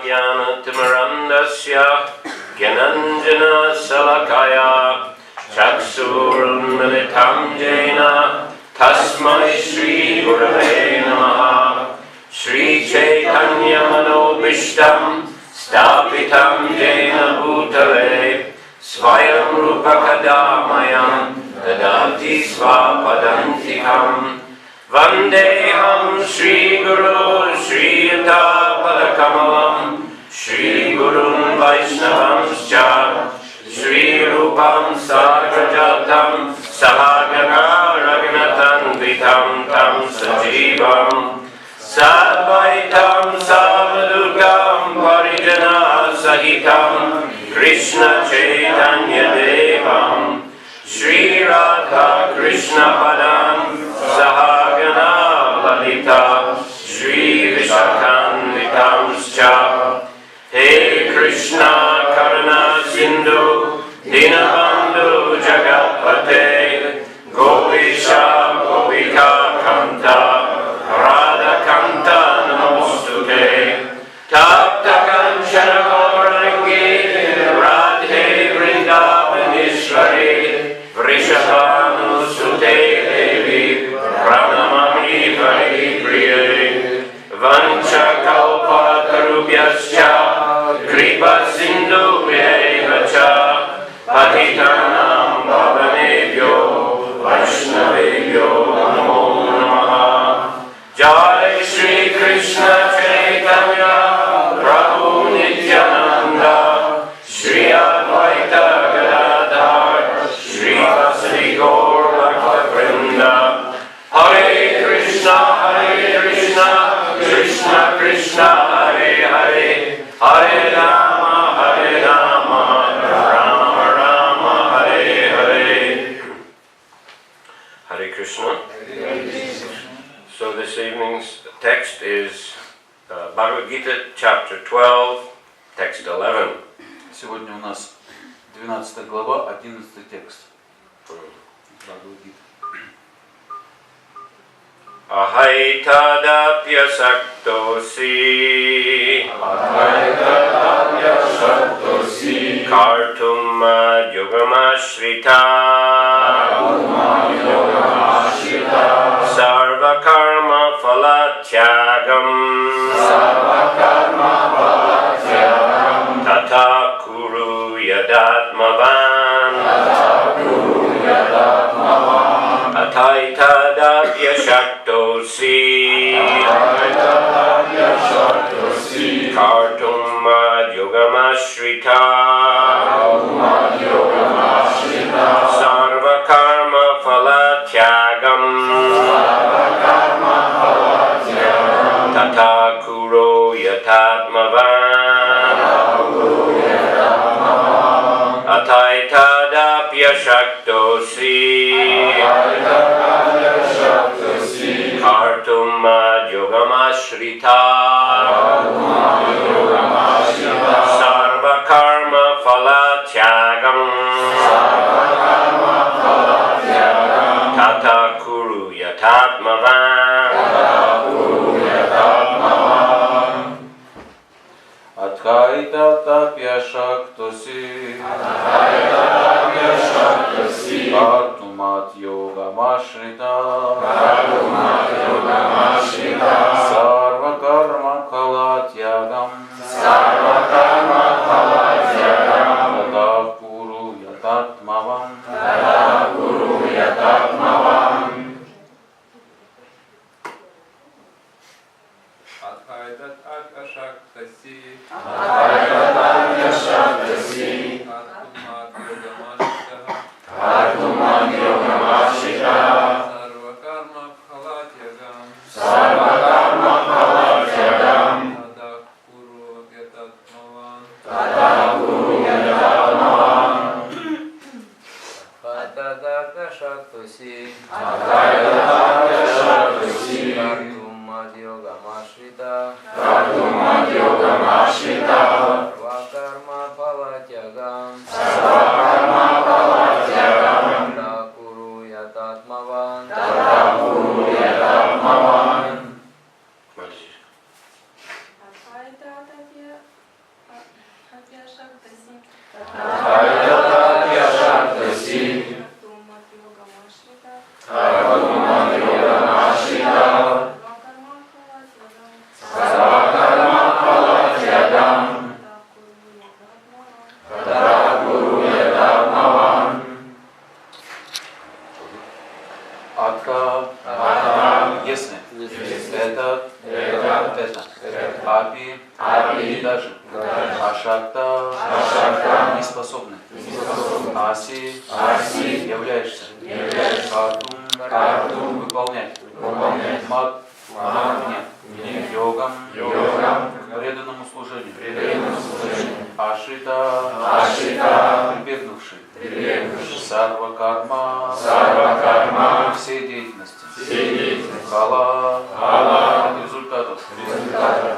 ज्ञानतिमिरन्दस्य ज्ञानाञ्जनशलाकया चक्षुरुन्मिलितं येन तस्मै श्रीगुरवे नमः। श्रीचैतन्यमनोभीष्टं स्थापितं येन भूतले स्वयं रूपकदा मह्यं ददाति स्वपदान्तिकम्। वन्देऽहं श्रीगुरो श्रीयुतापदकमलं श्रीगुरुं वैष्णवंश्च श्रीरूपं साग्रजातं सहगना रघुनाथान्वितं तं सजीवं साद्वैतं सावधूतं परिजनसहितं कृष्णचैतन्यदेवं श्रीराधा कृष्णपदां सहगना ललिता श्रीविशाखान्वितांश्च। हे कृष्णा करुणा सिन्धु दीनबन्धु जगत्पते गोपीश गोपिका कान्त राधाकान्त नमोऽस्तुते। तप्त काञ्चन गौराङ्गी राधे वृन्दावनेश्वरी वृषभानुसुते देवी प्रणमामि हरिप्रिये। वञ्चकल्पतरुभ्यश्च कृपासिन्धुभ्यैव च पतितानां पावनेभ्यो वैष्णवेभ्यो नमो नमः। जय श्री कृष्ण चैतन्य प्रभु नित्यानन्द श्री अद्वैत गदाधर श्रीवासदि गौर भक्तवृन्द। हरे Krishna Krishna Krishna Hare Hare Hare Ram Ram Ram Hare Hare. Hare Krishna. So this evening's text is Bhagavad Gita chapter 12, text 11. Сегодня у нас 12 глава, 11 текст. Бхагавад-гита. Ahaitadapyasaktosi kartum yogamashrita sarvakarma phalatyagam tata kuru yadatmavan Ataitadapyasaktosi kartum yogamashrita sarvakarma phalatyagam tata kuro yatatmavan Ataitadapyasaktosi kartum yogamashrita sarvakarma phalatyagam tata kuru yatatmavan. Atkaitadapyasaktosi kartumat yogamashrita sarvakarma phalatyagam tata kuru yatatmavam. Апи, и даже, Ашакта, не способны. Аси, являешься. Картум, выполнять. Мат, мне. Йогам, к преданному служению. Ашита, прибегнувший. Сарва карма, всей деятельности. Хала, от результатов.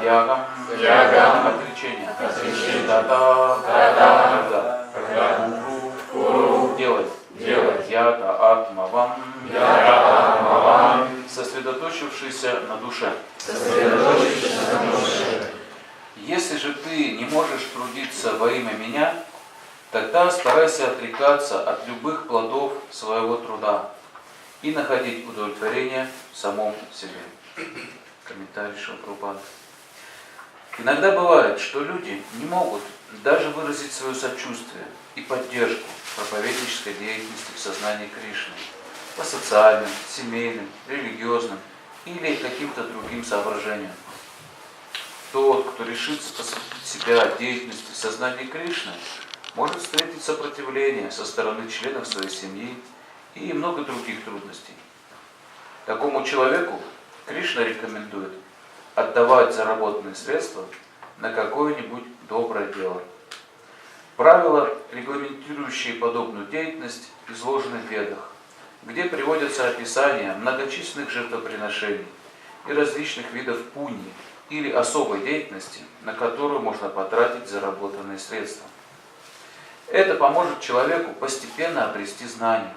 Ягам, отречения. Тата, Куру, делать. Ята атмавам, сосредоточившийся на душе. Если же ты не можешь трудиться во имя меня, тогда старайся отрекаться от любых плодов своего труда и находить удовлетворение в самом себе. Комментарий Шрила Прабхупады. Иногда бывает, что люди не могут даже выразить свое сочувствие и поддержку проповеднической деятельности в сознании Кришны по социальным, семейным, религиозным или каким-то другим соображениям. Тот, кто решится посвятить себя деятельности в сознании Кришны, может встретить сопротивление со стороны членов своей семьи и много других трудностей. Такому человеку Кришна рекомендует отдавать заработанные средства на какое-нибудь доброе дело. Правила, регламентирующие подобную деятельность, изложены в Ведах, где приводятся описания многочисленных жертвоприношений и различных видов пуньи или особой деятельности, на которую можно потратить заработанные средства. Это поможет человеку постепенно обрести знания.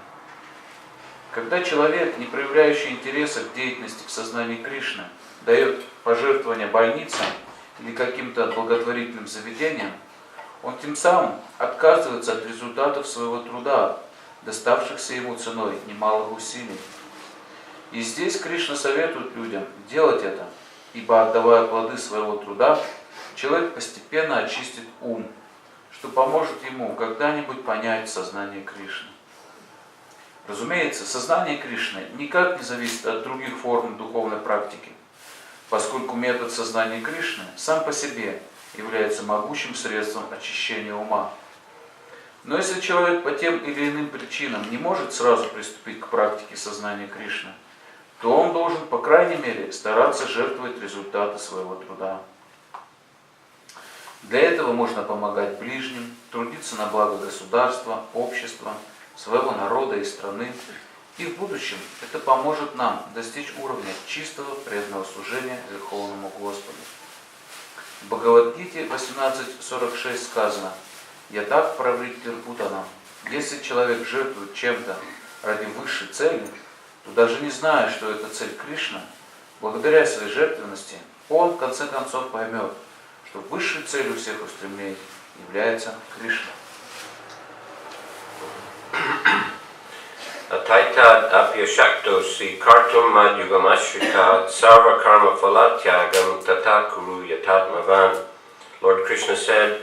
Когда человек, не проявляющий интереса к деятельности в сознании Кришны, дает пожертвования больницам или каким-то благотворительным заведениям, он тем самым отказывается от результатов своего труда, доставшихся ему ценой немалых усилий. И здесь Кришна советует людям делать это, ибо, отдавая плоды своего труда, человек постепенно очистит ум, что поможет ему когда-нибудь понять сознание Кришны. Разумеется, сознание Кришны никак не зависит от других форм духовной практики, поскольку метод сознания Кришны сам по себе является могучим средством очищения ума. Но если человек по тем или иным причинам не может сразу приступить к практике сознания Кришны, то он должен, по крайней мере, стараться жертвовать результаты своего труда. Для этого можно помогать ближним, трудиться на благо государства, общества, своего народа и страны, и в будущем это поможет нам достичь уровня чистого преданного служения Верховному Господу. В Бхагавад-гите 18.46 сказано: «Ятак правриттир бхутанам». Если человек жертвует чем-то ради высшей цели, то даже не зная, что это цель Кришна, благодаря своей жертвенности, он в конце концов поймет, что высшей целью всех устремлений является Кришна. Ataitad apyashaktosi kartum madhyugamashrita sarva karma phalatyagam tata kuru yatatmavan. Lord Krishna said,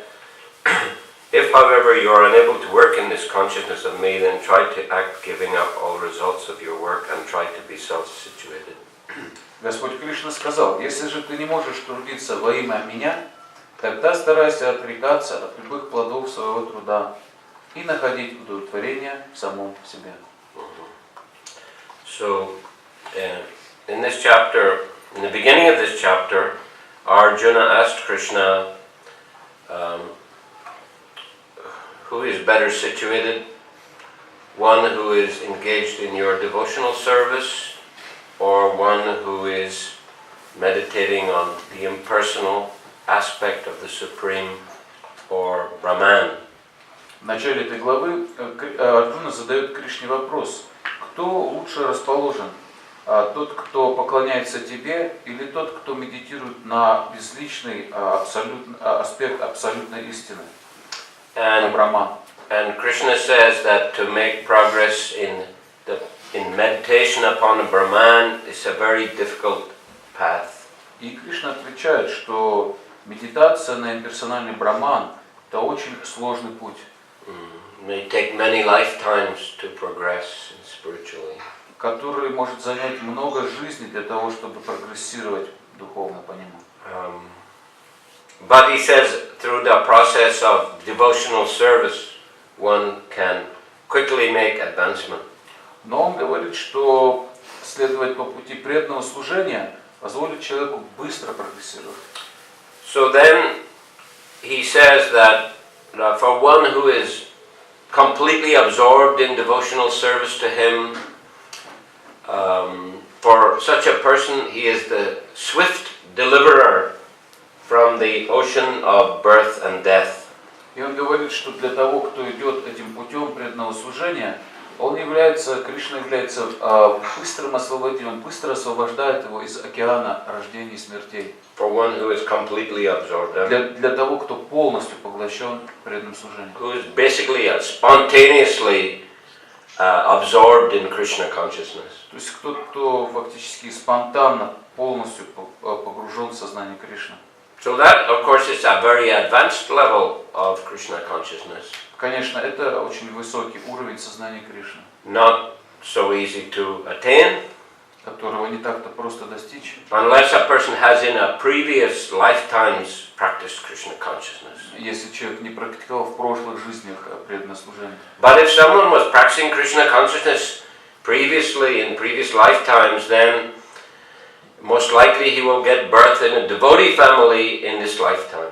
if, however, you are unable to work in this consciousness of me, then try to act giving up all results of your work and try to be self-situated. Господь Кришна сказал: если же ты не можешь трудиться во имя меня, тогда старайся отрекаться от любых плодов своего труда и находить удовлетворение в самом себе. So, in this chapter, in the beginning of this chapter, Arjuna asked Krishna, who is better situated, one who is engaged in your devotional service, or one who is meditating on the impersonal aspect of the Supreme, or Brahman. В начале этой главы Арджуна задает Кришне вопрос: кто лучше расположен? Тот, кто поклоняется тебе, или тот, кто медитирует на безличный аспект абсолютной истины, на Брахман? And Krishna says that to make progress in meditation upon a Brahman is a very difficult path. И Кришна отвечает, что медитация на имперсональный Брахман – это очень сложный путь. It may take many lifetimes to progress spiritually. Который может занять много жизней для того, чтобы прогрессировать духовно по нему. But he says through the process of devotional service, one can quickly make advancement. Но он говорит, что следовать по пути преданного служения позволит человеку быстро прогрессировать. So then he says that for one who is completely absorbed in devotional service to him, for such a person, he is the swift deliverer from the ocean of birth and death. И он говорит, что для того, кто идет этим путем преданного служения, Кришна является быстрым освободителем, быстро освобождает его из океана рождений и смертей. For one who is completely absorbed, Для того, кто полностью поглощен преданным служением. who is basically spontaneously absorbed in Krishna consciousness. То есть кто фактически спонтанно полностью погружен в сознание Кришны. So that, of course, is a very advanced level of Krishna consciousness. Конечно, это очень высокий уровень сознания Кришны, Not so easy to attain, которого не так-то просто достичь, unless a person has in a previous lifetimes practiced Krishna consciousness. если человек не практиковал в прошлых жизнях преданное служение. But if someone was practicing Krishna consciousness previously, in previous lifetimes, then most likely he will get birth in a devotee family in this lifetime.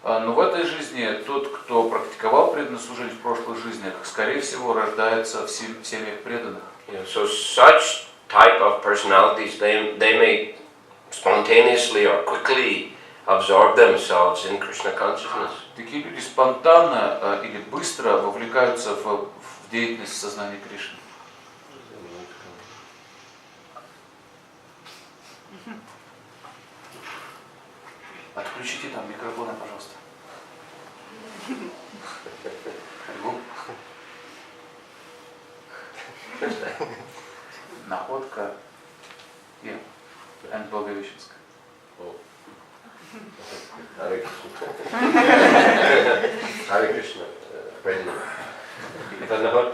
Но в этой жизни тот, кто практиковал преданное служение в прошлых жизнях, скорее всего, рождается в семьях преданных. So such type of personalities, they may spontaneously or quickly absorb themselves in Krishna consciousness. Такие люди спонтанно или быстро вовлекаются в деятельность сознания Кришны. Отключите там микрофоны, пожалуйста. Находка Е М Прабхавишну. Hare Krishna. Hare Krishna. Vanahot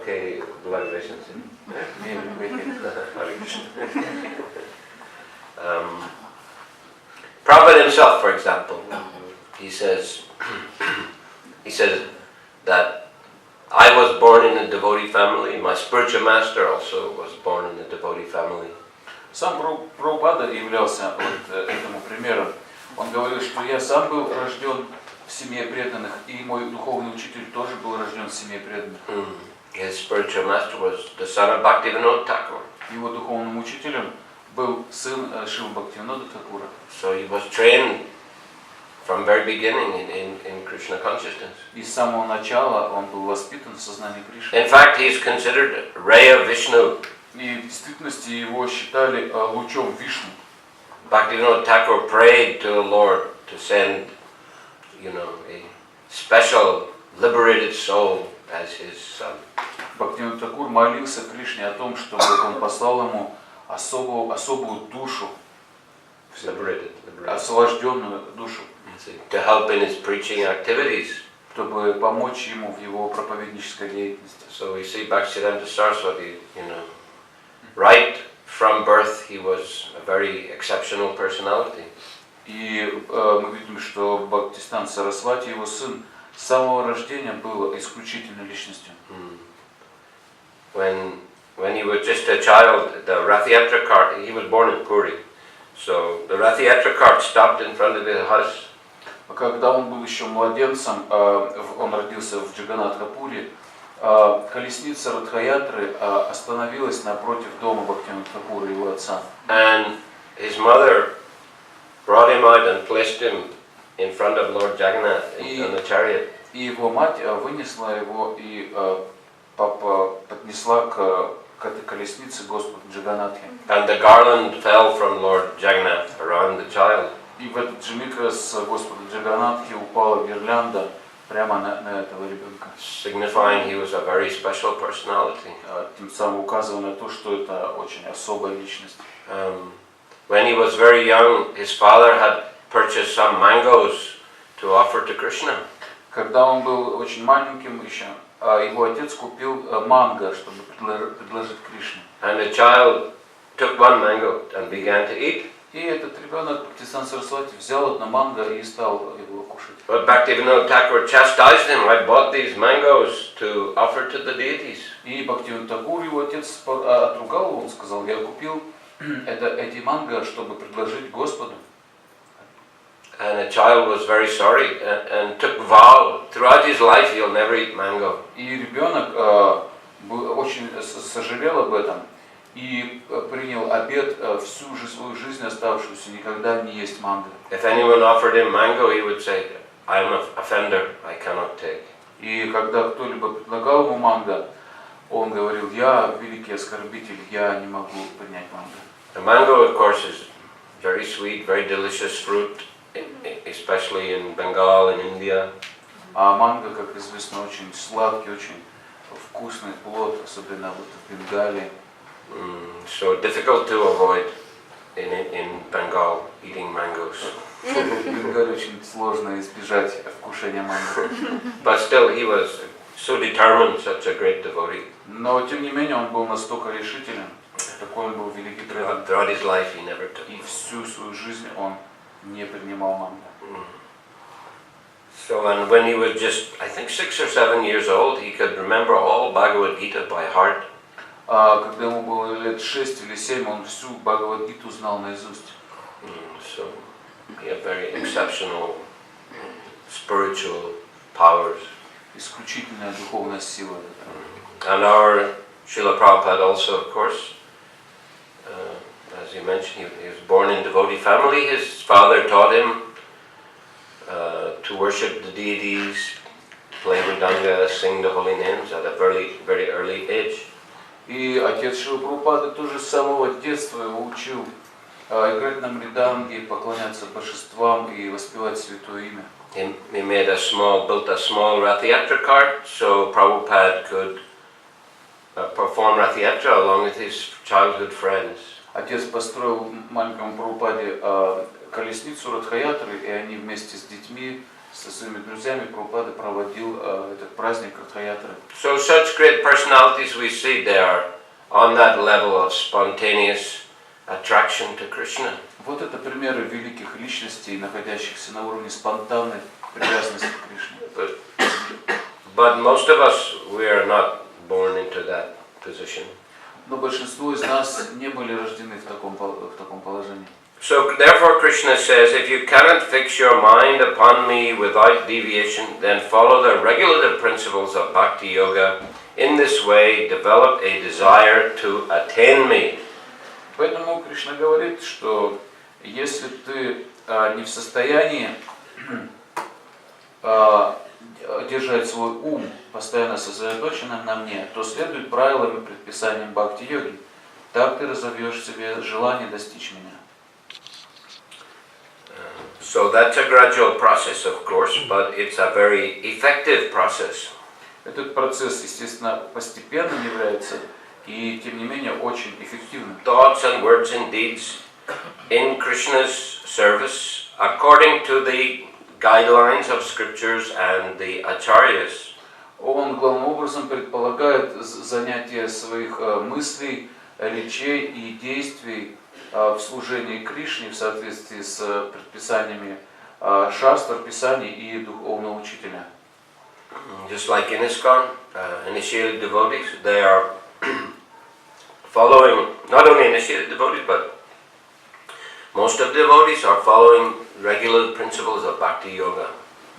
ke Bhagavation. Hare Krishna. Prabhupada himself, for example, he says that I was born in a devotee family. My spiritual master also was born in a devotee family. Сам Прабхупада являлся этому примером. Он говорил, что я сам был рожден в семье преданных, и мой духовный учитель тоже был рожден в семье преданных. His spiritual master was the son of Bhaktivinoda Thakur. Его духовным учителем был сын Шривы Бхактивинода Thakura. So he was trained from very beginning in Krishna consciousness. И с самого начала он был воспитан в сознании Кришны. In fact, he is considered Ray of Vishnu. И в действительности его считали лучом Вишну. Bhaktivinoda Thakur prayed to the Lord to send, a special liberated soul as his son. Бхактивинода Thakur молился Кришне о том, чтобы он послал ему особую душу, освобожденную душу, to help in his preaching activities. чтобы помочь ему в его проповеднической деятельности. So we see Bhaktisiddhanta Saraswati, right from birth he was a very exceptional personality. И мы видим, что Бхактисиданта Сарасвати, его сын, с самого рождения был исключительной личностью. When he was just a child, the Rathayatra cart, he was born in Puri, so the Rathayatra cart stopped in front of his house. Когда он был еще младенцем, он родился в Джаганатхапуре, колесница Радхаятры остановилась напротив дома Бхактивинода Thakura, его отца. And his mother brought him out and placed him in front of Lord Jagannath on the chariot. И его мать вынесла его и поднесла к этой колеснице Господу Джаганатхе. And the garland fell from Lord Jagannath around the child. И в этот же миг с Господа Джаганатхи упала гирлянда прямо на этого ребенка. Signifying he was a very special personality. Тем самым указывая на то, что это очень особая личность. When he was very young, his father had purchased some mangoes to offer to Krishna. Когда он был очень маленьким еще, его отец купил манго, чтобы предложить Кришне. And the child took one mango and began to eat. И этот ребенок, Бхактисиданта Сарасвати, взял одно манго и стал его кушать. But Bhaktivinoda Thakur chastised him. I bought these mangoes to offer to the deities. И Бхактивинода Тхакур, его отец, отругал его, он сказал, я купил эти манго, чтобы предложить Господу. And the child was very sorry and took vow throughout his life he'll never eat mango. И ребенок очень сожалел об этом и принял обет всю же свою жизнь оставшуюся никогда не есть манго. If anyone offered him mango, he would say, I'm an offender, I cannot take. И когда кто-либо предлагал ему манго, он говорил, я великий оскорбитель, я не могу принять манго. The mango, of course, is very sweet, very delicious fruit, especially in Bengal and India. А манго, как известно, очень сладкий, очень вкусный плод, особенно вот в Бенгалии. So difficult to avoid in Bengal eating mangoes. В Бенгалии очень сложно избежать вкушения манго. But still, he was so determined, such a great devotee. Но тем не менее он был настолько решителен, такой он был великий преданный. Throughout his life, he never took. И всю свою жизнь он не принимал манго. So, and when he was just, I think, 6 or 7 years old, he could remember all Bhagavad Gita by heart. А когда ему было лет 6 или 7, он всю Бхагавад-гиту знал наизусть. So, he had very exceptional spiritual powers. Исключительная духовная сила. And our Srila Prabhupada also, of course, as you mentioned, he was born in devotee family. His father taught him to worship the deities, play mridanga, sing the holy names at a very, very early age. И отец Шрила Прабхупады тоже с самого детства его учил играть на мриданге, поклоняться божествам и воспевать святое имя. He built a small Rathayatra cart so Prabhupada could perform Rathayatra along with his childhood friends. Отец построил маленькому Прабхупаде колесницу Радхаятры, и они вместе с детьми, со своими друзьями Прабхупада проводил этот праздник Радхаятры. So such great personalities we see there on that level of spontaneous attraction to Krishna. Вот это примеры великих личностей, находящихся на уровне спонтанной привязанности к Кришне. But most of us, we are not born into that position. Но большинство из нас не были рождены в таком положении. So therefore Krishna says, if you cannot fix your mind upon me without deviation, then follow the regulative principles of Bhakti Yoga. In this way, develop a desire to attain me. Поэтому Кришна говорит, что если ты не в состоянии держать свой ум постоянно сосредоточенным на мне, то следует правилам и предписаниям бхакти-йоги. Так ты разовьешь в себе желание достичь меня. So that's a gradual process, of course, but it's a very effective process. Этот процесс, естественно, постепенным является и, тем не менее, очень эффективным. Thoughts and words and deeds in Krishna's service according to the guidelines of scriptures and the acharyas. Он главным образом предполагает занятие своих мыслей, речей и действий в служении Кришне в соответствии с предписаниями шастр, писаний и духовного учителя. Just like in ISKCON, initiated devotees, they are following, not only initiated devotees, but most of the devotees are following regular principles of Bhakti Yoga.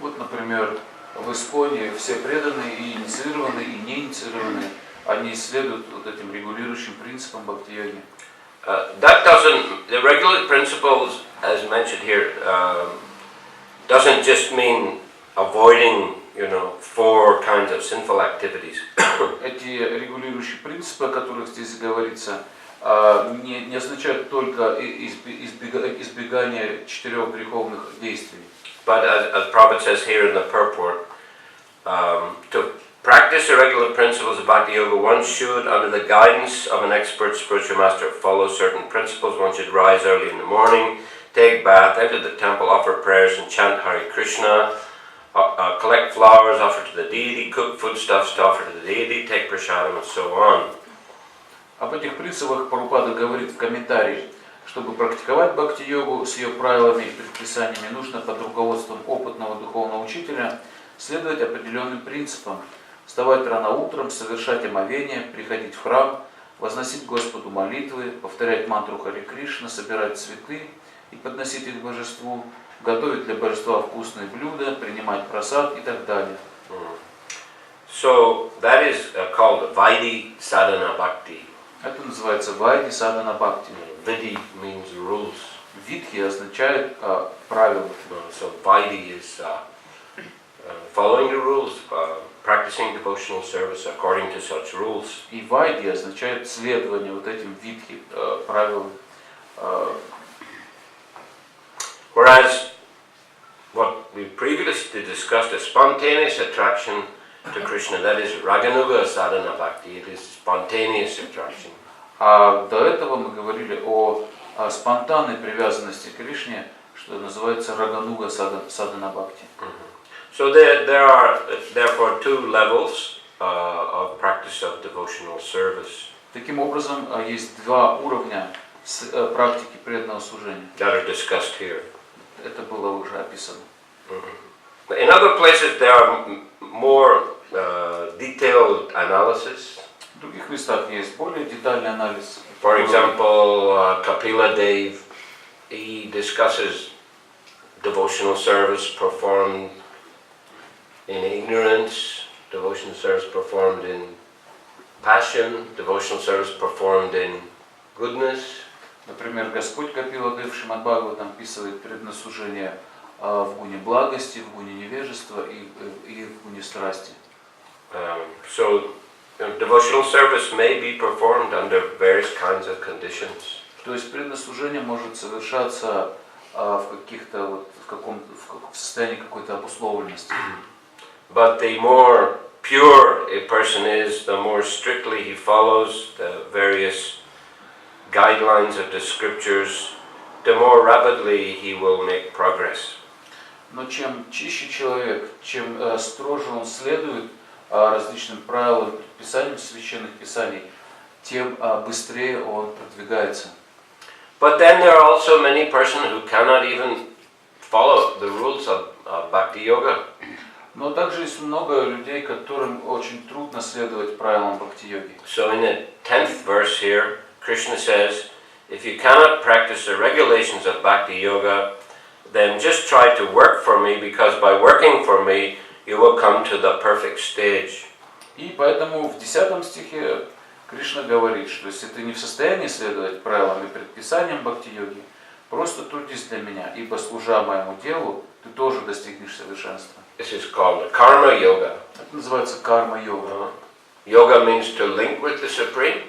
Вот, например, в Исконе все преданные и инициированные, и неинициированные, они следуют вот этим регулирующим принципам бхакти-йоги. That doesn't, the regular principles, as mentioned here, doesn't just mean avoiding, 4 kinds of sinful activities. Эти регулирующие принципы, о которых здесь говорится, не означают только избегание 4 греховных действий. But as Prabhupada says here in the purport, to practice the regular principles of Bhakti Yoga, one should, under the guidance of an expert spiritual master, follow certain principles. One should rise early in the morning, take bath, enter the temple, offer prayers and chant Hare Krishna, collect flowers, offer to the deity, cook foodstuffs to offer to the deity, take prasadam and so on. Об этих принципах Прабхупада говорит в комментарии. Чтобы практиковать бхакти-йогу с ее правилами и предписаниями, нужно под руководством опытного духовного учителя следовать определенным принципам. Вставать рано утром, совершать омовение, приходить в храм, возносить Господу молитвы, повторять мантру Харе Кришна, собирать цветы и подносить их божеству, готовить для божества вкусные блюда, принимать прасад и так далее. So that is called Vaidhi Sadhana Bhakti. Это называется Вайди Садана Бхакти. Vidhi means rules. Видхи означает правила. So Vaidhi is following the rules, practicing devotional service according to such rules. И Вайди означает следование вот этим видхи правилам. Whereas what we previously discussed is spontaneous attraction to Krishna, that is Raganuga Sadhana Bhakti, it is spontaneous attraction. А до этого мы говорили о спонтанной привязанности к Кришне, что называется Рагануга Садана Бхакти. So there are therefore two levels of practice of devotional service. Таким образом, есть два уровня практики преданного служения. That are discussed here. Это было уже описано. In other places there are more detailed analysis. В других местах есть более детальный анализ. For example, Kapila Dev, he discusses devotional service performed in ignorance, devotional service performed in passion, devotional service performed in goodness. Например, Господь Капила Дев в Шримад Бхагаватам описывает преданное служение в гуне благости, в гуне невежества и в гуне страсти. So devotional service may be performed under various kinds of conditions. То есть преданное служение может совершаться в состоянии какой-то обусловленности. But the more pure a person is, the more strictly he follows the various guidelines of the scriptures, the more rapidly he will make progress. Но чем чище человек, чем строже он следует различным правилам, предписаниям священных писаний, тем быстрее он продвигается. But then there are also many persons who cannot even follow the rules of Bhakti Yoga. Но также есть много людей, которым очень трудно следовать правилам бхакти-йоги. So in the 10th verse here, Krishna says, if you cannot practice the regulations of Bhakti Yoga, then just try to work for me, because by working for me, you will come to the perfect stage. И поэтому в 10 стихе Кришна говорит, что если ты не в состоянии следовать правилам и предписаниям бхакти-йоги, просто трудись для меня, ибо служа моему делу, ты тоже достигнешь совершенства. This is called karma yoga. Это называется карма-йога. Yoga means to link with the Supreme,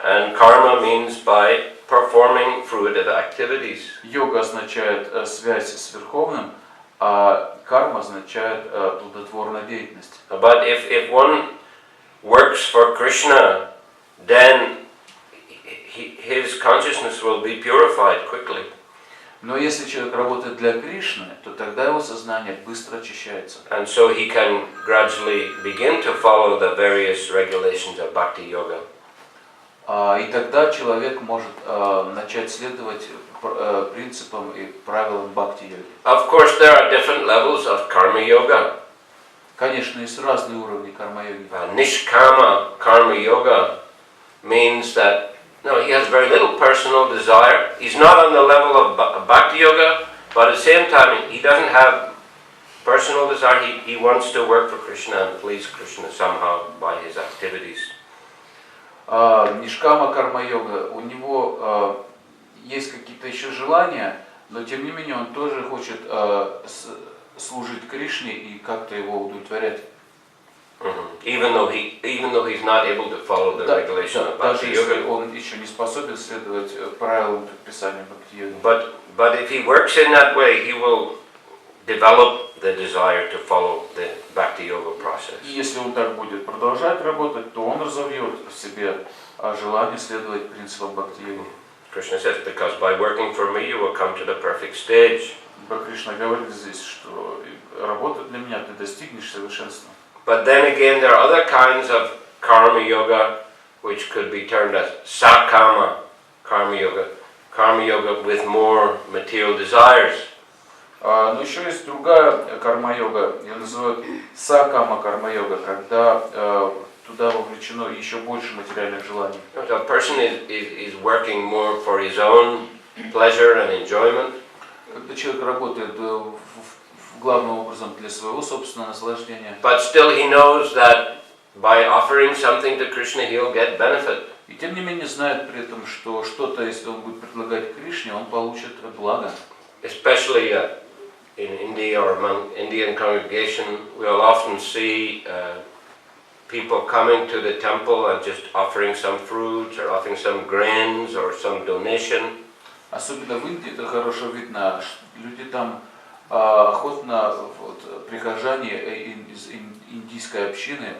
and karma means by performing fruitive activities. Йога означает связь с Верховным, а карма означает плодотворная деятельность. But if one works for Krishna, then his consciousness will be purified quickly. Но если человек работает для Кришны, то тогда его сознание быстро очищается. And so he can gradually begin to follow the various regulations of Bhakti Yoga. И тогда человек может начать следовать принципам и правилам бхакти-йоги. Of course, there are different levels of karma yoga. Конечно, есть разные уровни карма-йоги. Nishkama karma yoga means that he has very little personal desire. He's not on the level of Bhakti Yoga, but at the same time, he doesn't have personal desire. He wants to work for Krishna and please Krishna somehow by his activities. Нишкама карма-йога, у него есть какие-то еще желания, но тем не менее он тоже хочет служить Кришне и как-то его удовлетворять. Even though he's not able to follow the regulation of Даже Bhakti если Yoga. он еще не способен следовать правилам предписаниям бхакти-йоги. But if he works in that way, he will develop the desire to follow the Bhakti Yoga process. И если он так будет продолжать работать, то он разовьет в себе желание следовать принципам бхакти-йоги. Krishna says, because by working for me, you will come to the perfect stage. Кришна говорит здесь, что работа для меня, ты достигнешь совершенства. But then again, there are other kinds of karma yoga, which could be termed as sakama karma yoga. karma yoga with more material desires. Но еще есть другая карма-йога, ее называют сакама карма-йога, когда туда вовлечено еще больше материальных желаний. So a person is working more for his own pleasure and enjoyment. Когда человек работает главным образом для своего собственного наслаждения. But still he knows that by offering something to Krishna he'll get benefit. И тем не менее знает при этом, что что-то, если он будет предлагать Кришне, он получит благо. Especially in India or among Indian congregation, we'll often see people coming to the temple and just offering some fruits or offering some grains or some donation. Особенно в Индии это хорошо видно. Люди там охотно, прихожане из индийской общины,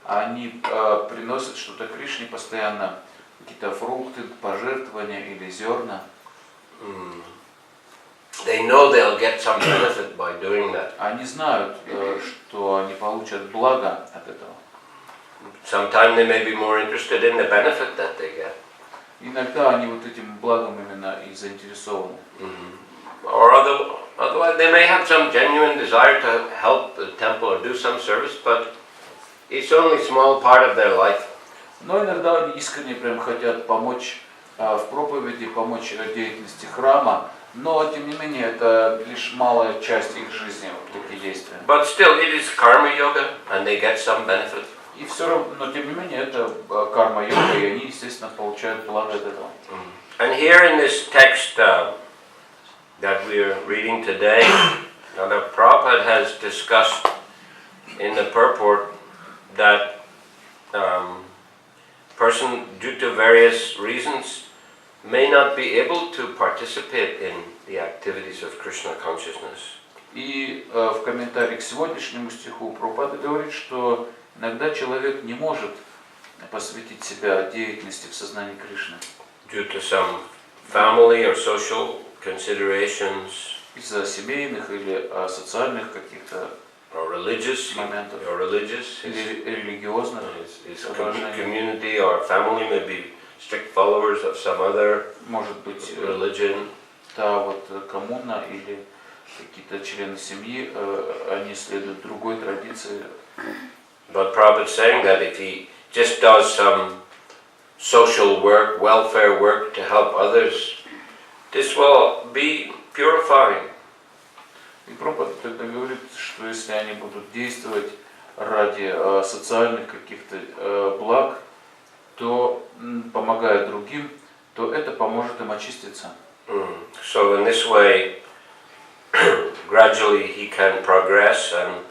они приносят что-то Кришне постоянно, какие-то фрукты, пожертвования или зерна. They know they'll get some benefit by doing that. Они знают, что они получат благо от этого. Sometimes they may be more interested in the benefit that they get. Иногда они вот этим благом именно и заинтересованы. Or otherwise they may have some genuine desire to help the temple or do some service, but it's only a small part of their life. Но иногда они искренне прям хотят помочь в проповеди, помочь деятельности храма, но тем не менее это лишь малая часть их жизни, вот такие действия. But still it is karma yoga and they get some benefit. И все равно, но тем не менее это карма-йога, и они, естественно, получают благо от этого. And here in this text that we are reading today, the Prabhupada has discussed in the purport that person, due to various reasons, may not be able to participate in the activities of Krishna consciousness. И в комментарии к сегодняшнему стиху Прабхупада говорит, что иногда человек не может посвятить себя деятельности в сознании Кришны. Due to some family or social considerations. Из-за семейных или социальных каких-то or religious моментов. Or religious. Или религиозных. His community or family may be strict followers of some other religion. Да, вот коммуна или какие-то члены семьи, они следуют другой традиции. But Prabhupada is saying that if he just does some social work, welfare work to help others, this will be purifying. И Прабхупада тогда говорит, что если они будут действовать ради социальных каких-то благ, то помогая другим, то это поможет им очиститься. So in this way, gradually he can progress and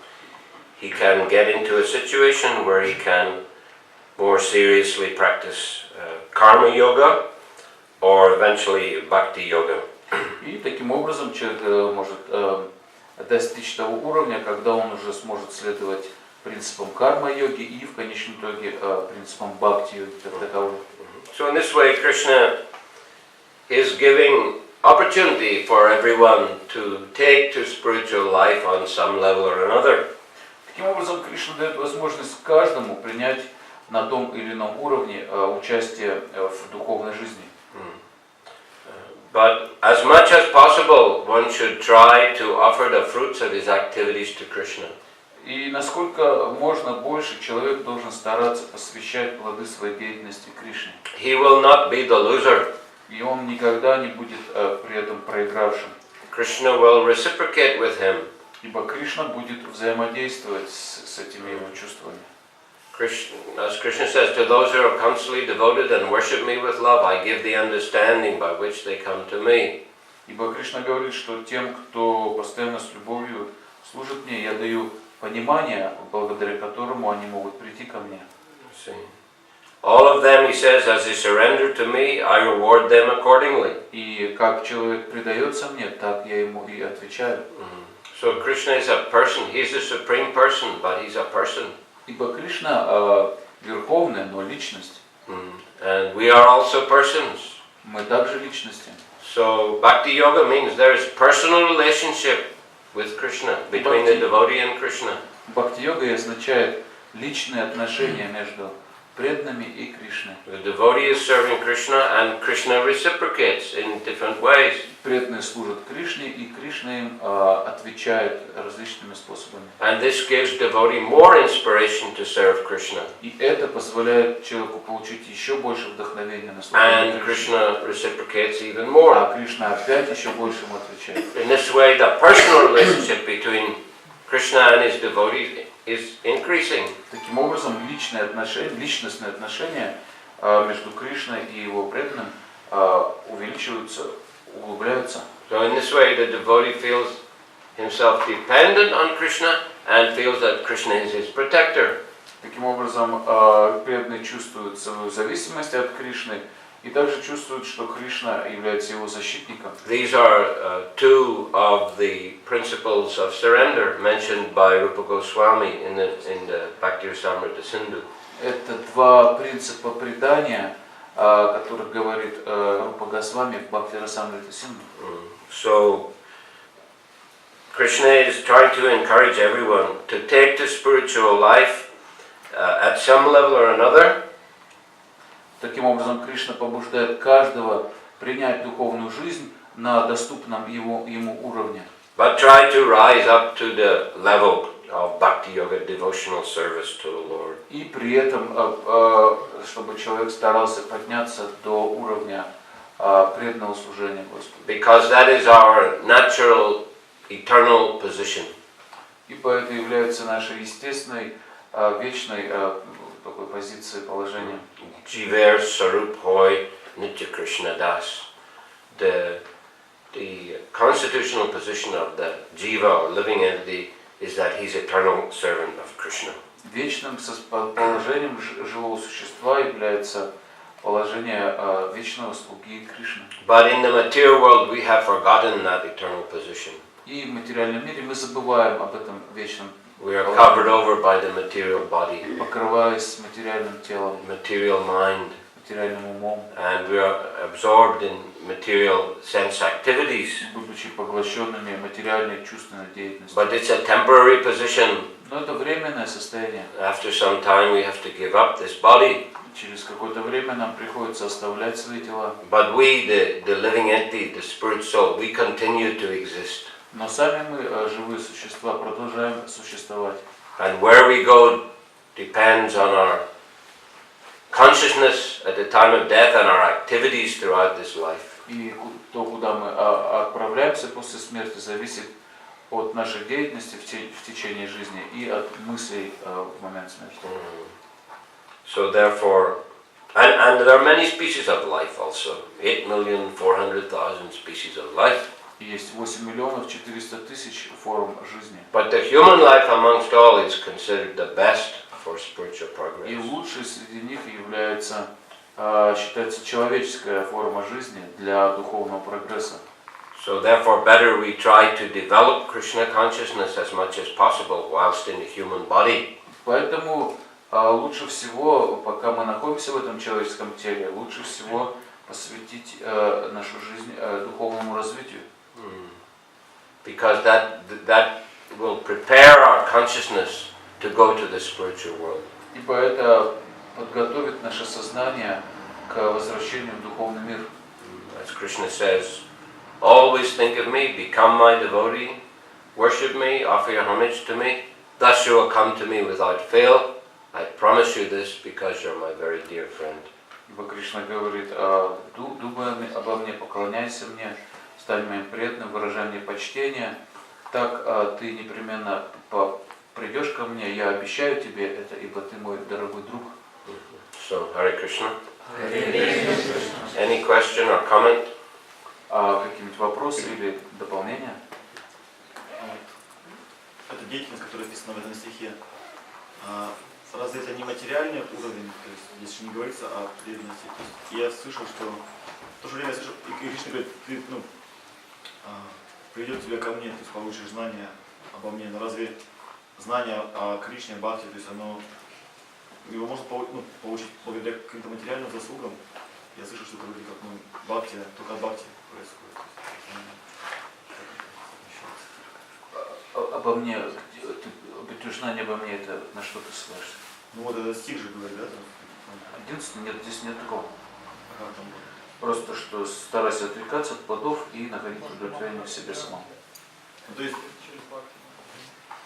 he can get into a situation where he can more seriously practice karma yoga or eventually bhakti yoga. И таким образом человек может достичь того уровня, когда он уже сможет следовать принципам карма-йоги и в конечном итоге принципам бхакти-йоги как таковой. So in this way, Krishna is giving opportunity for everyone to take to spiritual life on some level or another. Таким образом, Кришна дает возможность каждому принять на том или ином уровне участие в духовной жизни. But as much as possible, one should try to offer the fruits of his activities to Krishna. И насколько можно больше человек должен стараться посвящать плоды своей деятельности Кришне. He will not be the loser. И он никогда не будет при этом проигравшим. Krishna will reciprocate with him. Ибо Кришна будет взаимодействовать с этими его чувствами. As Krishna says, to those who are constantly devoted and worship me with love, I give the understanding by which they come to me. Ибо Кришна говорит, что тем, кто постоянно с любовью служит мне, я даю понимание, благодаря которому они могут прийти ко мне. All of them, he says, as they surrender to me, I reward them accordingly. И как человек предается мне, так я ему и отвечаю. So Krishna is a person. He's the supreme person, but he's a person. Ибо Кришна верховная, но личность. And we are also persons. Мы также личности. So Bhakti Yoga means there is personal relationship with Krishna, between the devotee and Krishna. Бхакти-йога означает личные отношения между преданными и Кришной. The devotee is serving Krishna and Krishna reciprocates in different ways. Преданные служат Кришне, и Кришна им отвечает различными способами. And this gives devotee more inspiration to serve Krishna. И это позволяет человеку получить еще больше вдохновения на And служение Кришне. Krishna reciprocates even more. А Кришна опять еще больше ему отвечает. In this way, the personal relationship between Krishna and his devotees is increasing. Таким образом, личностные отношения между Кришной и его преданным увеличиваются, углубляются. So in this way, the devotee feels himself dependent on Krishna and feels that Krishna is his protector. Таким образом, преданный чувствует свою зависимость от Кришны и также чувствует, что Кришна является его защитником. These are two of the principles of surrender mentioned by Rupa Goswami in the Bhakti Rasamrita Sindhu. Это два принципа предания, о которых говорит Рупа Госвами в Бхакти Расамрита Синдху. So Krishna is trying to encourage everyone to take the spiritual life at some level or another. Таким образом, Кришна побуждает каждого принять духовную жизнь на доступном ему уровне. But try to rise up to the level of bhakti yoga, devotional service to the Lord. И при этом, чтобы человек старался подняться до уровня преданного служения Господу. Because that is our natural, eternal position. Ибо это является нашей естественной, вечной такой позицией, положением. Jiver Sarup Hoy Nitya Krishna Das. The constitutional position of the jiva or living entity is that he's eternal servant of Krishna. Вечным положением живого существа является положение вечного слуги Кришны. But in the material world we have forgotten that eternal position. И в материальном мире мы забываем об этом вечном We are covered over by the material body, покрываясь материальным телом, material mind, материальным умом, and we are absorbed in material sense activities. будучи поглощенными материальной чувственной деятельностью. But it's a temporary position. Но это временное состояние. After some time we have to give up this body. Через какое-то время нам приходится оставлять свои тела. But we, the living entity, the spirit soul, we continue to exist. Но сами мы, живые существа, продолжаем существовать. And where we go depends on our consciousness at the time of death and our activities throughout this life. И то, куда мы отправляемся после смерти, зависит от нашей деятельности в течение жизни и от мыслей в момент смерти. So therefore, and there are many species of life also. 8,400,000 species of life. Есть 8 миллионов 400 тысяч форм жизни. But the human life amongst all is considered the best for spiritual progress. И лучшей среди них является, считается человеческая форма жизни для духовного прогресса. So therefore, better we try to develop Krishna consciousness as much as possible whilst in the human body. Поэтому лучше всего, пока мы находимся в этом человеческом теле, лучше всего посвятить нашу жизнь духовному развитию. Because that will prepare our consciousness to go to the spiritual world. Ибо это подготовит наше сознание к возвращению в духовный мир. As Krishna says, always think of me, become my devotee, worship me, offer your homage to me. Thus you will come to me without fail. I promise you this because you're my very dear friend. Ибо Кришна говорит, думай обо мне, поклоняйся мне, стань моим преданным, выражай мне почтение. Так ты непременно придешь ко мне, я обещаю тебе это, ибо ты мой дорогой друг. So, Hare Krishna. Any question or comment? Какие-нибудь вопросы или дополнения? Это деятельность, которая описана в этом стихе. Разве это не материальный уровень, то есть если не говорится о преданности? Я слышал, что в то же время я слышал, и Кришна говорит, ты, приведет тебя ко мне, то есть получишь знания обо мне. Но разве знание о Кришне, Бхакти, то есть оно, его можно получить благодаря каким-то материальным заслугам? Я слышал, что это вроде как Бхакти, только от Бхакти происходит. Обо мне, знание обо мне, это на что ты ссылаешься? Ну вот этот стих же говорит, да? Единственное, нет, здесь нет такого. А как там было? Просто что старайся отвлекаться от плодов и находить удовлетворение в себе самом. Ну, то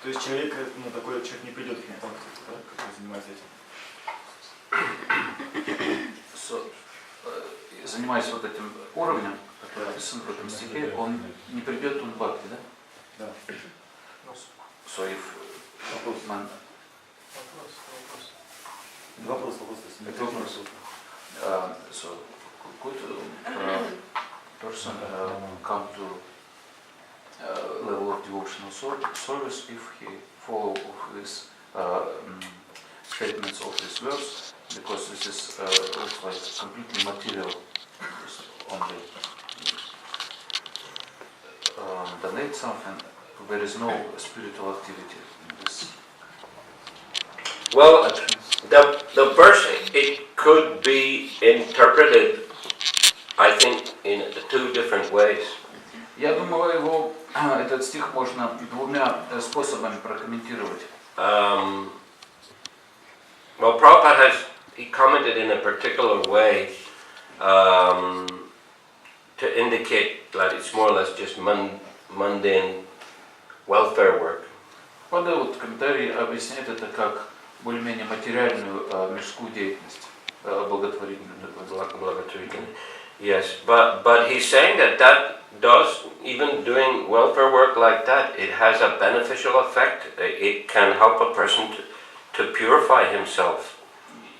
есть человек, ну, такой человек не придет к нему, да, который занимается этим. Занимаясь вот этим уровнем, который описан в этом стихе, он не придет он к бхакти, да? Да. So if man... Вопрос. Это вопрос. So could person come to level of devotional service if he follow his statements of this verse, because this is looks like completely material, only donate something. There is no spiritual activity in this. Well, the verse, it could be interpreted, I think, in two different ways. Я думаю, его этот стих можно двумя способами прокомментировать. Well, Prabhupada he commented in a particular way to indicate that it's more or less just mundane welfare work. Подай вот комментарий объясняет это как более-менее материальную мирскую деятельность, благотворительную. Yes, but he's saying that does, even doing welfare work like that, it has a beneficial effect. It can help a person to purify himself.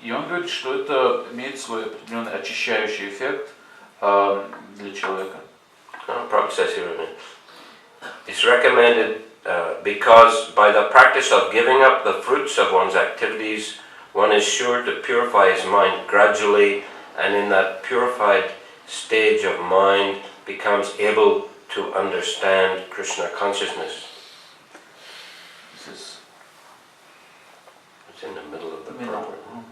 И он говорит, что это имеет свой определенный очищающий эффект для человека. Prabhupada says here, it's recommended because by the practice of giving up the fruits of one's activities, one is sure to purify his mind gradually, and in that purified stage of mind becomes able to understand Krishna consciousness. It's in the middle of the program.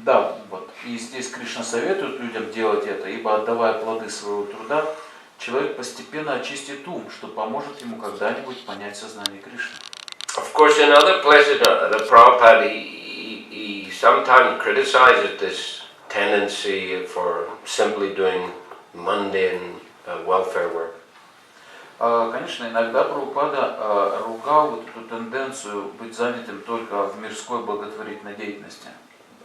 Да, вот. И здесь Кришна советует людям делать это, ибо отдавая плоды своего труда, человек постепенно очистит ум, что поможет ему когда-нибудь понять сознание Кришны. Of course, in other places, the Prabhupada, he sometimes criticizes this tendency for simply doing mundane welfare work. Конечно, иногда Прабхупада ругал вот эту тенденцию быть занятым только в мирской благотворительной деятельности.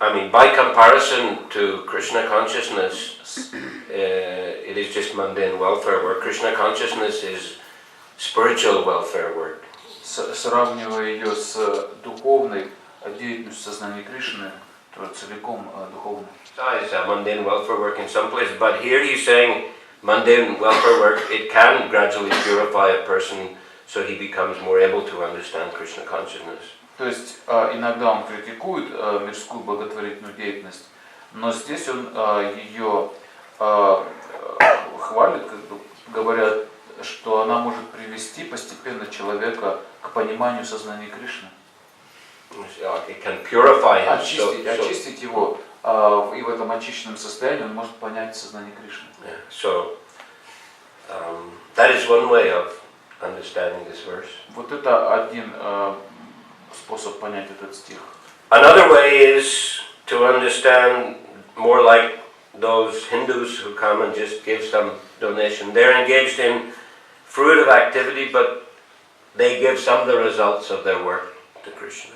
I mean, by comparison to Krishna consciousness, it is just mundane welfare work. Krishna consciousness is spiritual welfare work. Сравнивая ее с духовной деятельностью сознания Кришны, то целиком духовной. It's mundane welfare work in some places, but here he's saying mundane welfare work, it can gradually purify a person so he becomes more able to understand Krishna consciousness. То есть иногда он критикует мирскую благотворительную деятельность, но здесь он ее хвалит, как бы говоря, что она может привести постепенно человека к пониманию сознания Кришны. It can purify him. Очистить его, и в этом очищенном состоянии он может понять сознание Кришны. So that is one way of understanding this verse. Вот это один способ понять этот стих. Another way is to understand more like those Hindus who come and just give some donation. They're engaged in fruitive activity, but they give some of the results of their work to Krishna.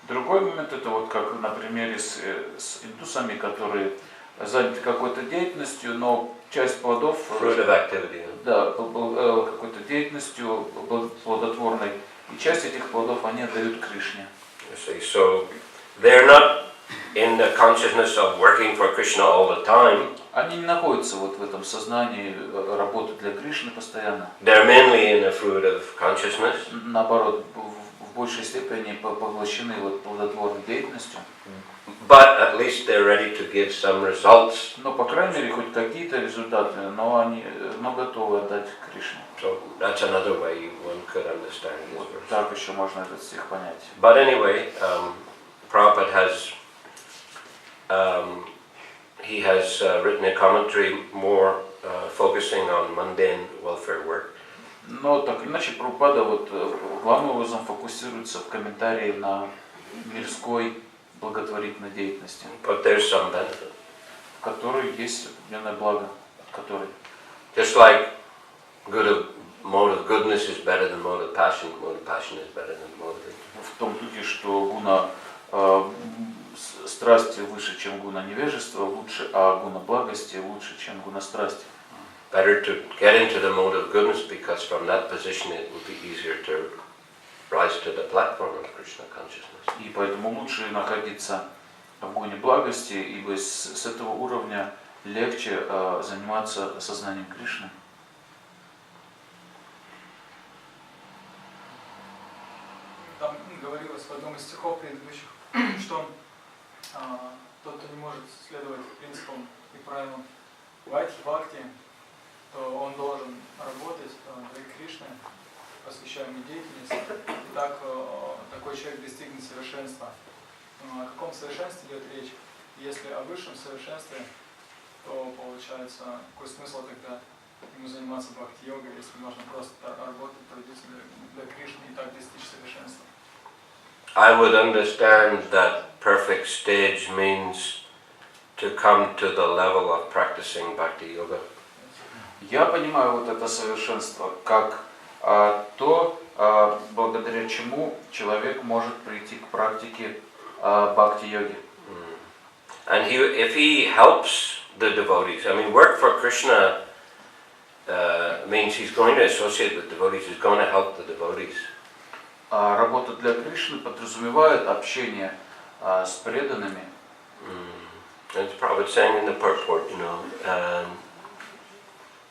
Другой момент это вот как на примере с индусами, которые заняты какой-то деятельностью, но часть плодов, Fruitive activity. да, какой-то деятельностью плодотворной, и часть этих плодов они отдают Кришне. So they're not in the consciousness of working for Krishna all the time. Они не находятся вот в этом сознании работы для Кришны постоянно. They're mainly in the fruitive consciousness. Наоборот, в большей степени поглощены вот плодотворной деятельностью. But at least they're ready to give some results. Но по крайней мере хоть какие-то результаты, но готовы отдать Кришне. So that's another way one could understand this Вот verse. так еще можно этот стих понять. But anyway, Prabhupada has he has written a commentary more focusing on mundane welfare work. Но так иначе Прабхупада вот главным образом фокусируется в комментарии на мирской благотворительной деятельности, but there's some benefit. в которой есть определенное благо, от которой. Just like mode of goodness is better than mode of passion is better than mode of ignorance. В том духе, что гуна страсти выше, чем гуна невежества, лучше, а гуна благости лучше, чем гуна страсти. Better to get into the mode of goodness because from that position it will be easier to rise to the platform of Krishna consciousness. И поэтому лучше находиться в гуне благости, ибо с этого уровня легче заниматься сознанием Кришны. Там говорилось в одном из стихов предыдущих, что тот, кто не может следовать принципам и правилам бхакти, то он должен работать для Кришны, посвящаемой деятельности, и так такой человек достигнет совершенства. О каком совершенстве идет речь? Если о высшем совершенстве, то получается, какой смысл тогда ему заниматься бхакти-йогой, если можно просто работать, трудиться для Кришны и так достичь совершенства? I would understand that perfect stage means to come to the level of practicing bhakti yoga. Я понимаю вот это совершенство как то, благодаря чему человек может прийти к практике бхакти-йоги. And if he helps the devotees, I mean, work for Krishna means he's going to associate with devotees, he's going to help the devotees. Работа для Кришны подразумевает общение с преданными. And it's probably saying in the purport,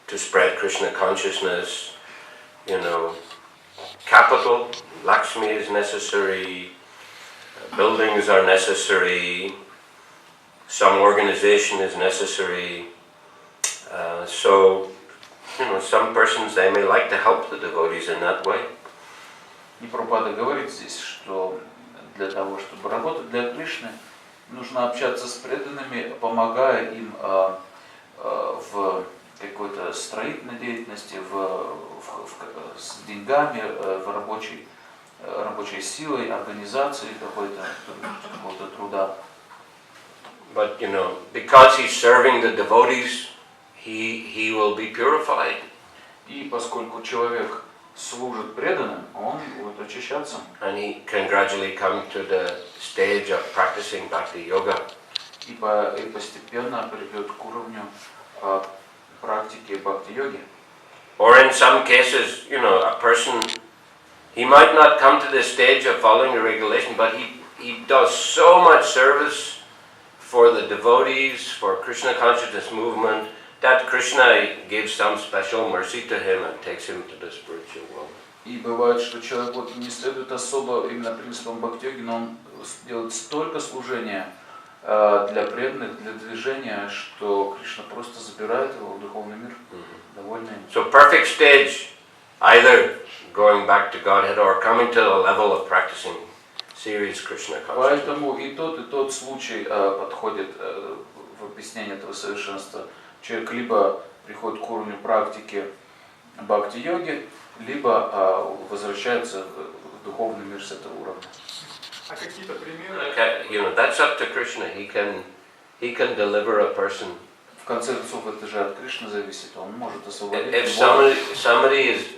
to spread Krishna consciousness, capital, Lakshmi is necessary, buildings are necessary, some organization is necessary. So, some persons, they may like to help the devotees in that way. И Прабхупада говорит здесь, что для того, чтобы работать для Кришны, нужно общаться с преданными, помогая им в какой-то строительной деятельности, с деньгами, в рабочей силой, организацией какого-то труда. But because he's serving the devotees, he will be purified. И поскольку человек служит преданным, он будет очищаться. And he can gradually come to the stage of practicing bhakti yoga. И постепенно придет к уровню практики бхакти-йоги. Or in some cases, a person, he might not come to the stage of following the regulation, but he does so much service for the devotees, for Krishna consciousness movement, that Krishna gives some special mercy to him and takes him to the spiritual world. И бывает, что человек не следует особо именно принципам бхакти-йоги, но он делает столько служения для преданных, для движения, что Кришна просто забирает его в духовный мир, довольный. So perfect stage, either going back to Godhead or coming to the level of practicing serious Krishna consciousness. Поэтому и тот случай подходит в объяснении этого совершенства. Человек либо приходит к уровню практики бхакти-йоги, либо возвращается в духовный мир с этого уровня. А какие-то примеры? That's up to Krishna. He can deliver a person. В конце концов, это же от Кришны зависит. Он может освободить. If somebody is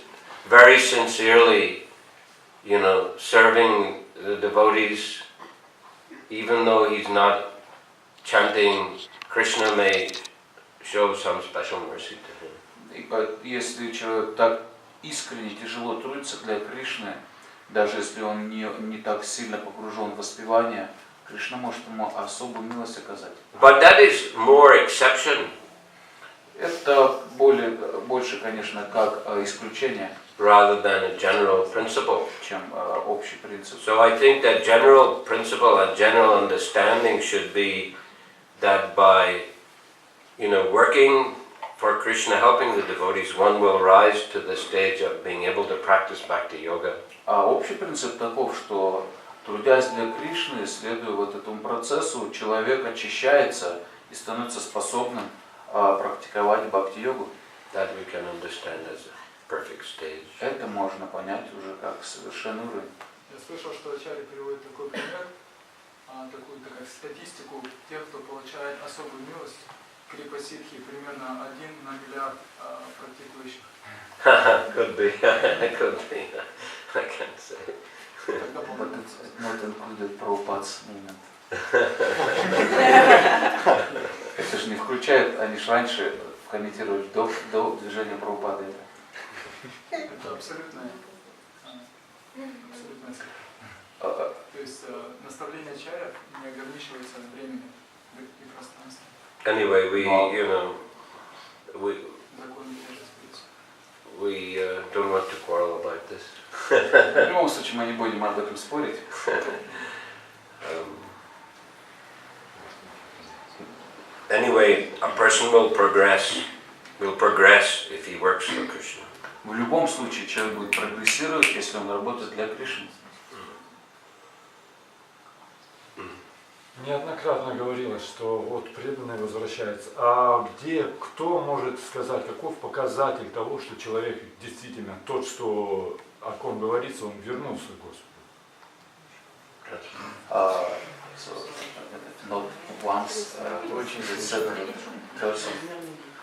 very sincerely, serving the devotees, even though he's not chanting, Krishna may show some special mercy to him. И если человек так искренне тяжело трудится для Кришны, даже если он не так сильно погружен в воспевание, Кришна может ему особую милость оказать. But that is more exception. Это больше, конечно, как исключение, rather than a general principle. чем общий принцип. So I think that general principle and general understanding should be that by, working for Krishna, helping the devotees, one will rise to the stage of being able to practice bhakti yoga. А общий принцип таков, что трудясь для Кришны, следуя вот этому процессу, человек очищается и становится способным практиковать бхакти-йогу. That we can understand as a perfect stage. Это можно понять уже как совершенный уровень. Yes. слышал, что Ачарья приводит такой пример, такую статистику тех, кто получает особую милость. Крипа Ситхи примерно 1 на миллиард практикующих. Could be, could be. I can't say. But it's not included Prabhupada's movement. Это же не включает, они же раньше комментировали до движения Прабхупады. Это абсолютная цель. То есть наставление ачарьев не ограничивается временем и пространством. Anyway, we don't want to quarrel about this. В любом случае мы не будем об этом спорить. Anyway, a person will progress if he works for Krishna. В любом случае человек будет прогрессировать, если он работает для Кришны. Неоднократно говорилось, что вот преданный возвращается. А кто может сказать, каков показатель того, что человек действительно тот, что о ком говорится, он вернулся к Господу? So, not once it said that person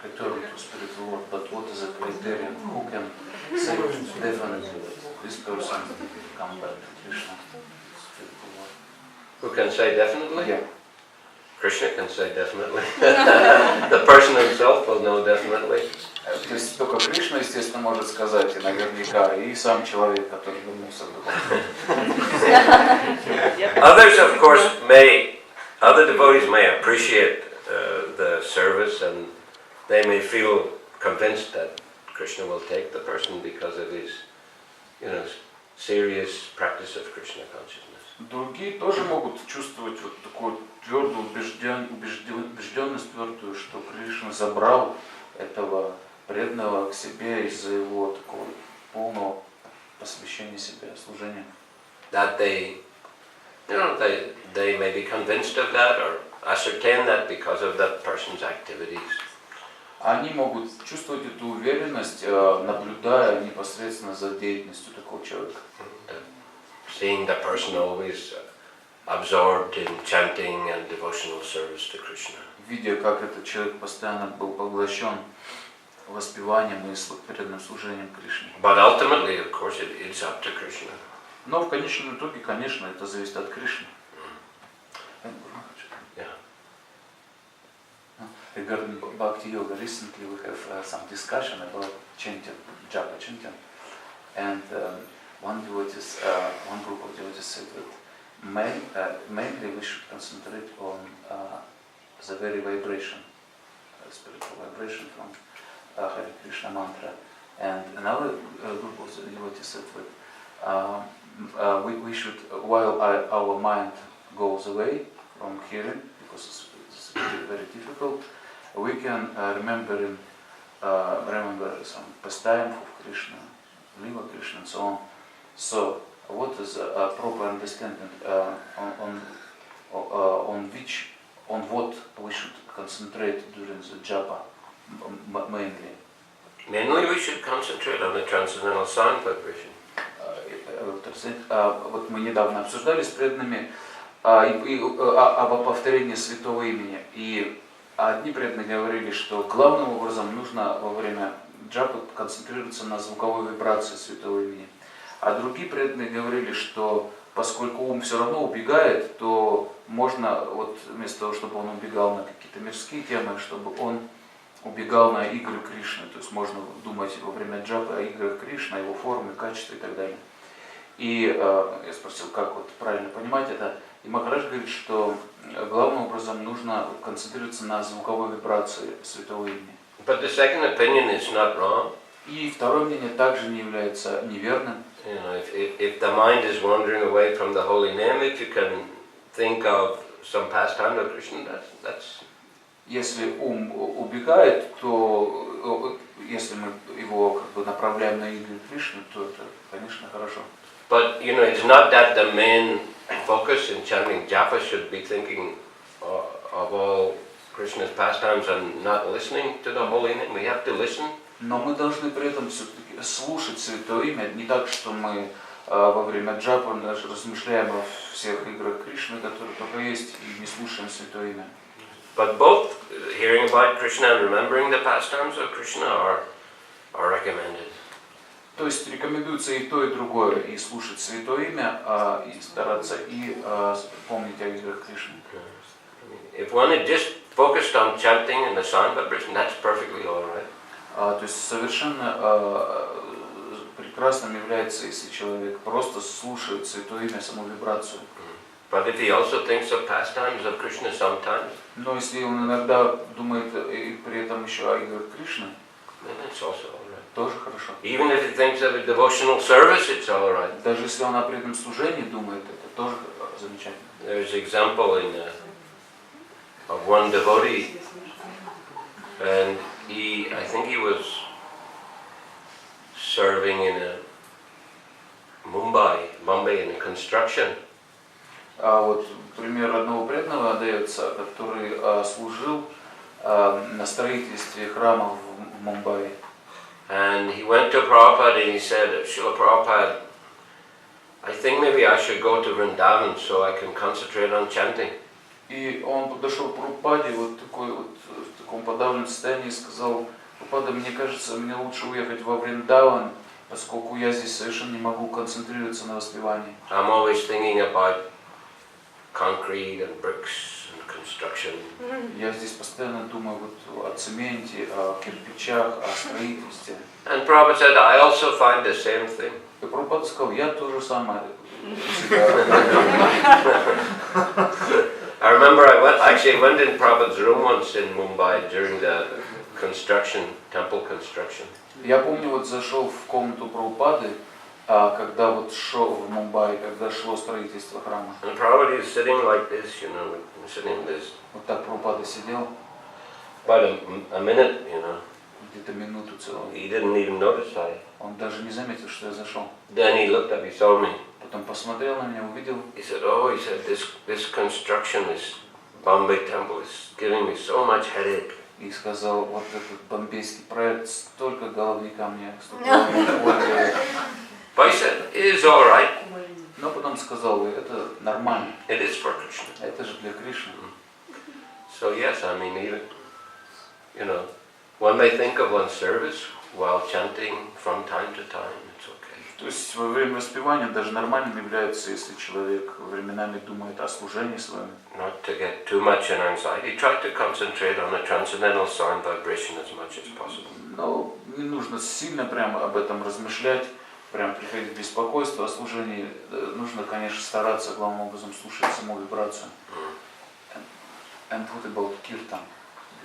returned to spiritual world, but what is a criterion? Who can say definitely that this person come back to Krishna? Who can say definitely? Yeah. Krishna can say definitely. The person himself will know definitely. То есть только Кришна, естественно, может сказать и наверняка, и сам человек, который вернулся к Богу. Others, of course, other devotees may appreciate the service and they may feel convinced that Krishna will take the person because of his, serious practice of Krishna consciousness. Другие тоже могут чувствовать вот такую твердую убежденность твердую, что Кришна забрал этого преданного к себе из-за его такого полного посвящения себя, служения. That they may be convinced of that or ascertain that because of that person's activities. Они могут чувствовать эту уверенность, наблюдая непосредственно за деятельностью такого человека. Seeing the person always absorbed in chanting and devotional service to Krishna. Видя, как этот человек постоянно был поглощен воспеванием и преданным служением Кришне. But ultimately, of course, it's up to Krishna. Но в конечном итоге, конечно, это зависит от Кришны. Yeah. Regarding Bhakti Yoga, recently we have some discussion about chanting, japa chanting, and one group of devotees said that mainly we should concentrate on the very vibration, spiritual vibration from Hare Krishna mantra, and another group of devotees said that we should, while our mind goes away from hearing, because it's very difficult, we can remember some pastime of Krishna, Lila Krishna, and so on. So, what is a proper understanding on what we should concentrate during the japa mainly? Mainly, we should concentrate on the transcendental sound vibration. Вот мы недавно обсуждали с преданными об повторении святого имени, и одни преданные говорили, что главным образом нужно во время джапы концентрироваться на звуковой вибрации святого имени, а другие преданные говорили, что поскольку ум все равно убегает, то можно вот вместо того, чтобы он убегал на какие-то мирские темы, чтобы он убегал на игры Кришны, то есть можно думать во время джапы о играх Кришны, его форме, качестве и так далее. И я спросил, как вот правильно понимать это, и Махарадж говорит, что главным образом нужно концентрироваться на звуковой вибрации святого имени. But the second opinion is not wrong. И второе мнение также не является неверным. If the mind is wandering away from the holy name, if you can think of some pastime of Krishna, that's. Если ум убегает, то если мы его как бы направляем на игры Кришны, то это, конечно, хорошо. But it's not that the main focus in chanting japa should be thinking of all Krishna's pastimes and not listening to the holy name. We have to listen. Но мы должны при этом все-таки слушать святое имя, не так, что мы во время джапы, даже размышляем о всех играх Кришны, которые только есть, и не слушаем Святое Имя. But both hearing about Krishna and remembering the pastimes of Krishna are recommended. То есть рекомендуется и то, и другое, и слушать Святое Имя, и стараться и помнить о играх Кришны. If one had just focused on chanting and the sound vibration, that's perfectly all right. То есть совершенно прекрасным является, если человек просто слушает Святое Имя, саму вибрацию. But if he also thinks of pastimes of Krishna sometimes, Но если он иногда думает и при этом еще о играх Кришны, then it's also all right. тоже хорошо. Even if he thinks of a devotional service, it's all right. Даже если он о преданном служении думает, это тоже замечательно. There's an example of one devotee, and I think he was serving in Bombay in a construction. Вот пример одного преданного дается, который служил на строительстве храма в Мумбаи. And he went to Prabhupada and he said, Srila Prabhupada, I think maybe I should go to Vrindavan so I can concentrate on chanting. И он подошел к Прабхупаде вот в таком подавленном состоянии и сказал: Прабхупада, мне кажется, мне лучше уехать во Вриндаван, поскольку я здесь совершенно не могу концентрироваться на воспевании. I'm always thinking about concrete and bricks and construction. Я здесь постоянно думаю вот о цементе, о кирпичах, о строительстве. And Prabhupada said, I also find the same thing. И Прабхупада сказал: я тоже самое. I remember I went in Prabhupada's room once in Mumbai during the temple construction. Я помню, вот зашел в комнату Прабхупады, когда вот шел в Мумбаи, когда шло строительство храма. And Prabhupada is sitting like this, sitting like this. Вот так Прабхупада сидел. About a minute, Где-то минуту целую. He didn't even notice Он даже не заметил, что я зашел. Then he looked up, he saw me. Потом посмотрел на меня, увидел. He said, this construction, this Bombay temple is giving me so much headache. И сказал: вот этот бомбейский проект, столько головника мне, столько головника. But he said, it is all right. Но потом сказал: это нормально. It is for Krishna. Это же для Кришны. So yes, I mean, even, one may think of one's service while chanting from time to time. It's okay. То есть во время воспевания даже нормальным является, если человек временами думает о служении своем. Not to get too much in anxiety. Try to concentrate on the transcendental sound vibration as much as possible. Но не нужно сильно прямо об этом размышлять, прям приходить в беспокойство о служении. Нужно, конечно, стараться главным образом слушать саму вибрацию. And what about kirtan?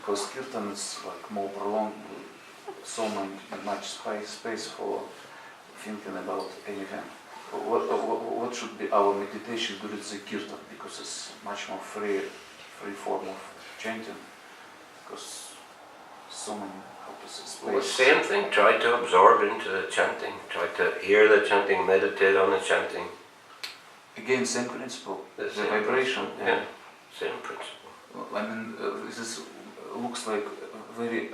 Because kirtan is like more prolonged, so much space for thinking about anything. What should be our meditation during the kirtan? Because it's much more free form of chanting. Because so many, how to say, space. Well, same thing. Try to absorb into the chanting. Try to hear the chanting, meditate on the chanting. Again, same principle. The Same vibration. Yeah, same principle. I mean, this looks like very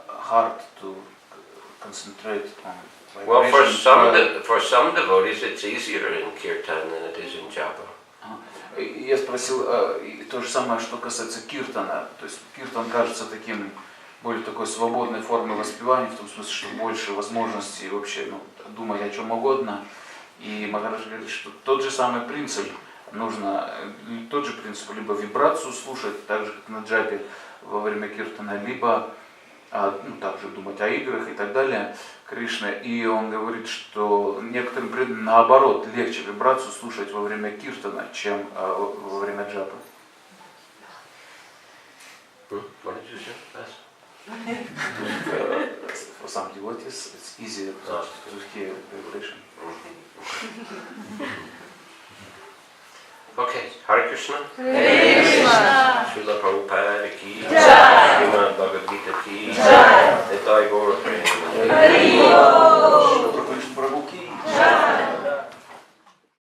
hard to concentrate on. Well, for some devotees, it's easier in kirtan than it is in japa. Я спросил то же самое, что касается киртана. То есть киртан кажется таким более такой свободной формой воспевания, в том смысле, что больше возможностей вообще думать о чем угодно. И Махарадж говорит, что тот же самый принцип нужно, тот же принцип, либо вибрацию слушать, так же как на джапе во время киртана, либо также думать о играх и так далее, Кришна. И он говорит, что некоторым преданным наоборот легче вибрацию слушать во время киртана, чем во время джапы. For some devotees, it's easier to hear vibration. Okay, Hare Krishna. Hare Krishna. Srila Prabhupada ki Jai. Srimad Bhagavad Gita ki Jai. Nitai Gaura Prema. Hare Krishna.